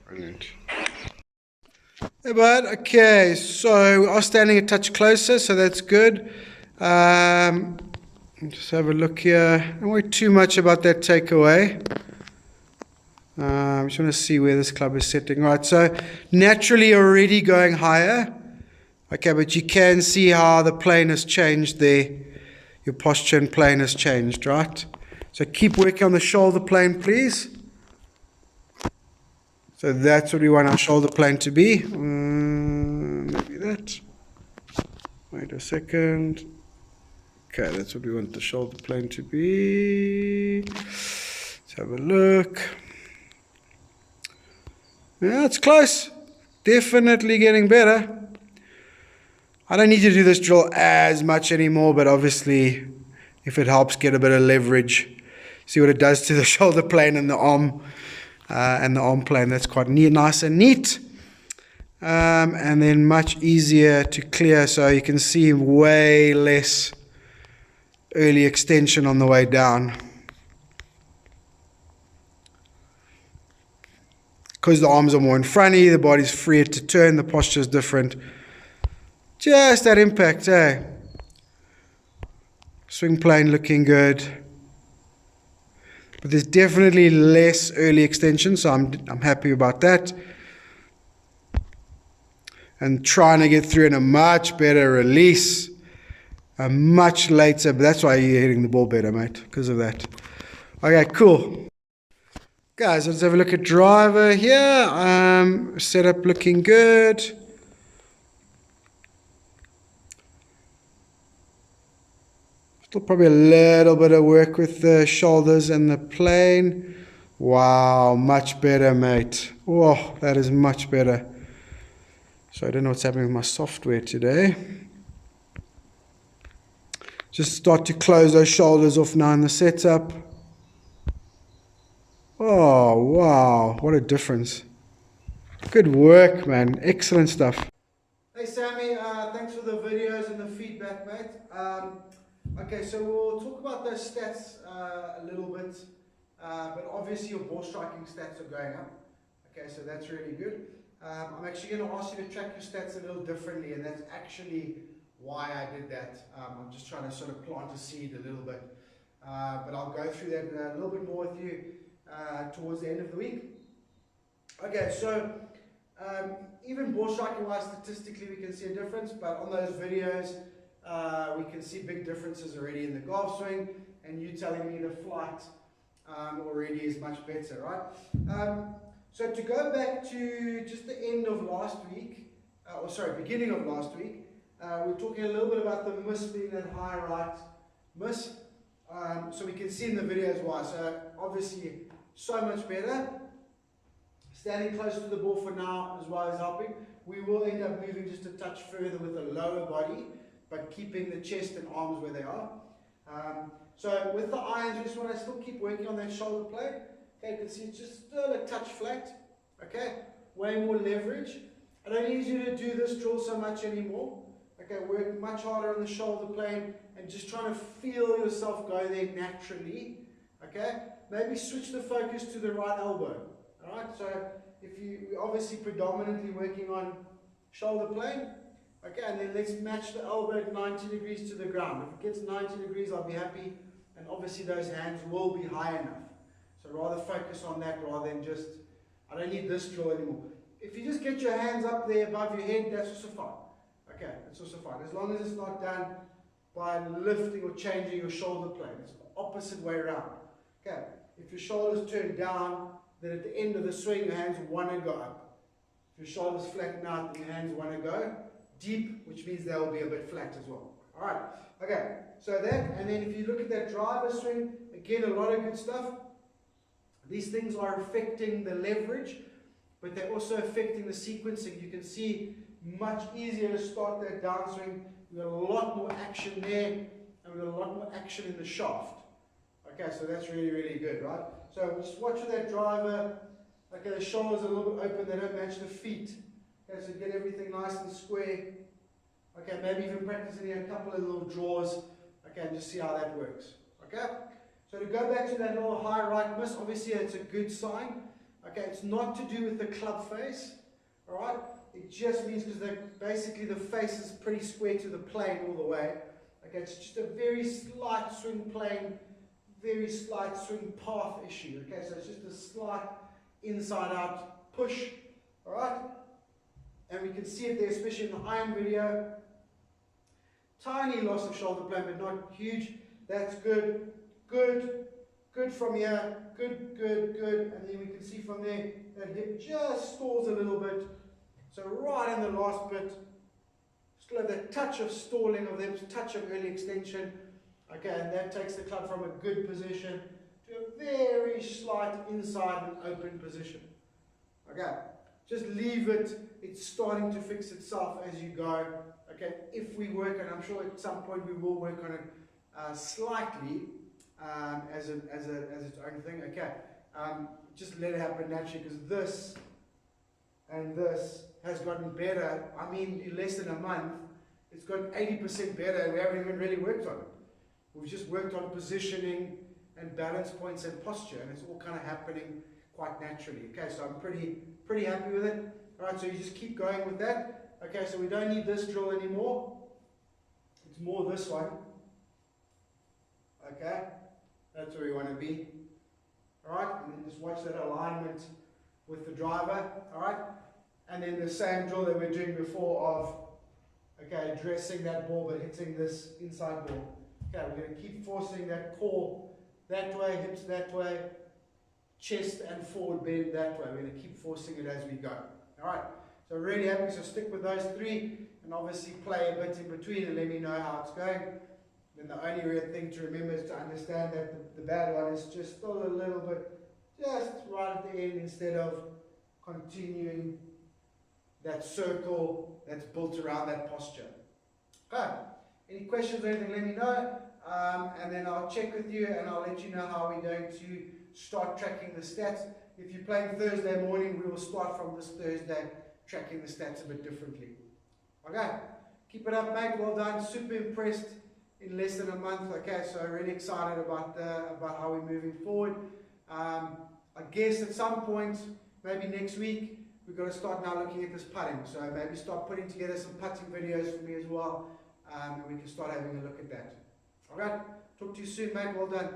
Brilliant. Hey bud, okay, so we are standing a touch closer, so that's good. Just have a look here. Don't worry too much about that takeaway. I just want to see where this club is sitting. Right, so naturally already going higher. Okay, but you can see how the plane has changed there. Your posture and plane has changed, right? So keep working on the shoulder plane, please. So that's what we want our shoulder plane to be. Maybe that. Wait a second. Okay, that's what we want the shoulder plane to be. Let's have a look. Yeah, it's close. Definitely getting better. I don't need to do this drill as much anymore, but obviously, if it helps get a bit of leverage, see what it does to the shoulder plane and the arm plane. That's quite neat, nice and neat. And then much easier to clear, so you can see way less early extension on the way down. Because the arms are more in front of you, the body's freer to turn, the posture is different. Just that impact, eh? Swing plane looking good. But there's definitely less early extension, so I'm happy about that. And trying to get through in a much better release. Much later, but that's why you're hitting the ball better, mate, because of that. Okay, cool. Guys, let's have a look at driver here. Setup looking good. Still probably a little bit of work with the shoulders and the plane. Wow, much better, mate. Oh, that is much better. So I don't know what's happening with my software today. Just start to close those shoulders off now in the setup. Oh, wow, what a difference. Good work, man. Excellent stuff. Hey, Sammy, thanks for the videos and the feedback, mate. Okay, so we'll talk about those stats a little bit, but obviously your ball striking stats are going up. Okay, so that's really good. I'm actually going to ask you to track your stats a little differently, and that's actually why I did that. I'm just trying to sort of plant a seed a little bit, but I'll go through that a little bit more with you towards the end of the week. Okay, so even ball striking wise, statistically we can see a difference, but on those videos we can see big differences already in the golf swing, and you telling me the flight already is much better, right? So to go back to just the end of last week, beginning of last week, we're talking a little bit about the miss being that high right miss. So we can see in the videos why. So obviously so much better. Standing close to the ball for now as well as helping. We will end up moving just a touch further with the lower body, but keeping the chest and arms where they are. So with the irons, we just want to still keep working on that shoulder plate. Okay, you can see it's just still a touch flat. Okay, way more leverage. I don't need you to do this drill so much anymore. Okay, work much harder on the shoulder plane and just trying to feel yourself go there naturally. Okay, maybe switch the focus to the right elbow. Alright, so we're obviously predominantly working on shoulder plane. Okay, and then let's match the elbow at 90 degrees to the ground. If it gets 90 degrees, I'll be happy. And obviously those hands will be high enough. So rather focus on that rather than just, I don't need this drill anymore. If you just get your hands up there above your head, that's also fine. Okay, that's also fine. As long as it's not done by lifting or changing your shoulder plane. It's the opposite way around. Okay, if your shoulders turn down, then at the end of the swing, your hands want to go up. If your shoulders flatten out, then your hands want to go deep, which means they'll be a bit flat as well. Alright, okay, so that, and then if you look at that driver swing, again, a lot of good stuff. These things are affecting the leverage, but they're also affecting the sequencing. You can see much easier to start that downswing. We've got a lot more action there, and we've got a lot more action in the shaft. Okay, so that's really, really good, right? So just watch for that driver. Okay, the shoulders are a little bit open, they don't match the feet. Okay, so get everything nice and square. Okay, maybe even practicing a couple of little draws. Okay, and just see how that works. Okay? So to go back to that little high right miss, obviously it's a good sign. Okay, it's not to do with the club face. Alright? It just means because basically the face is pretty square to the plane all the way. Okay, it's just a very slight swing plane, very slight swing path issue. Okay, so it's just a slight inside out push. Alright? And we can see it there, especially in the iron video. Tiny loss of shoulder plane, but not huge. That's good. Good. Good from here. Good, good, good. And then we can see from there that hip just stalls a little bit. So right in the last bit, still have that touch of stalling of the hips, touch of early extension. Okay, and that takes the club from a good position to a very slight inside and open position. Okay, just leave it. It's starting to fix itself as you go. Okay, if we work, and I'm sure at some point we will work on it slightly as its own thing. Okay, just let it happen naturally, because this and this has gotten better. I mean, in less than a month, it's gotten 80% better. We haven't even really worked on it. We've just worked on positioning and balance points and posture, and it's all kind of happening quite naturally. Okay, so I'm pretty happy with it. All right, so you just keep going with that. Okay, so we don't need this drill anymore. It's more this one. Okay, that's where we want to be. All right, and then just watch that alignment with the driver. All right, and then the same drill that we were doing before of, okay, addressing that ball but hitting this inside ball. Okay, we're going to keep forcing that core that way, hips that way, chest and forward bend that way. We're going to keep forcing it as we go. All right, so really happy. So stick with those three, and obviously play a bit in between and let me know how it's going. Then the only real thing to remember is to understand that the bad one is just still a little bit, just right at the end, instead of continuing that circle that's built around that posture. Okay, any questions or anything, let me know, and then I'll check with you and I'll let you know how we're going to start tracking the stats. If you're playing Thursday morning, we will start from this Thursday tracking the stats a bit differently. Okay, keep it up, mate. Well done. Super impressed in less than a month. Okay, so really excited about how we're moving forward. I guess at some point, maybe next week, we've got to start now looking at this putting. So maybe start putting together some putting videos for me as well, and we can start having a look at that. All right, talk to you soon, mate. Well done.